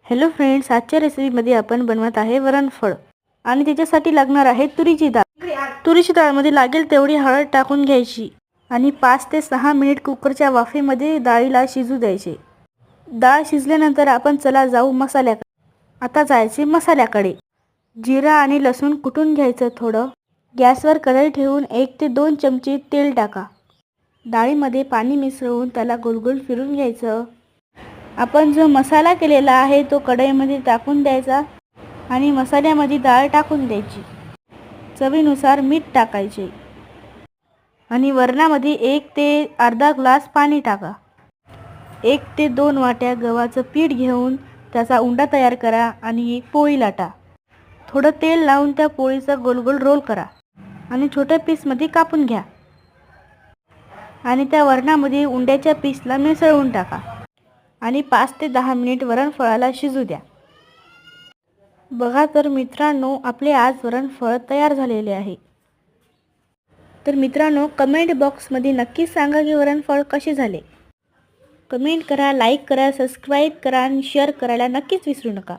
Hello friends, आजच्या रेसिपीमध्ये आपण बनवत आहे वरणफळ आणि त्याच्यासाठी लागणार आहे तुरीची डाळ. तुरीची डाळमध्ये लागेल तेवढी हळद टाकून घ्यायची आणि 5 ते 6 मिनिट कुकरच्या वाफेमध्ये डाळीला शिजू द्यायचे. डाळ शिजल्यानंतर आपण चला जाऊ मसाल्याकडे. आता जायचे मसाल्याकडे. जिरा आणि लसूण कुटून घ्यायचं थोडं. गॅसवर कढई ठेवून 1 ते 2 चमचे तेल टाका. डाळीमध्ये पाणी मिसळून त्याला गोलगोल फिरून घ्यायचं. आपण जो मसाला केलेला आहे तो कढईमध्ये टाकून द्यायचा आणि मसाल्यामध्ये डाळ टाकून द्यायची. चवीनुसार मीठ टाकायचे आणि वरणामध्ये 1 ते अर्धा ग्लास पाणी टाका. 1 ते 2 वाट्या गव्हाचं पीठ घेऊन त्याचा उंडा तयार करा आणि एक पोळी लाटा. थोडं तेल लावून त्या पोळीचा गोलगोल रोल करा आणि छोट्या पीसमध्ये कापून घ्या आणि त्या वरणामध्ये उंड्याच्या पीसला मिसळून टाका आणि 5 ते 10 मिनिट वरणफळाला शिजू द्या. बघा तर मित्रांनो, आपले आज वरणफळ तयार झालेले आहे. तर मित्रांनो, कमेंट बॉक्समध्ये नक्कीच सांगा की वरणफळ कसे झाले. कमेंट करा, लाईक करा, सबस्क्राईब करा आणि शेअर करायला नक्कीच विसरू नका.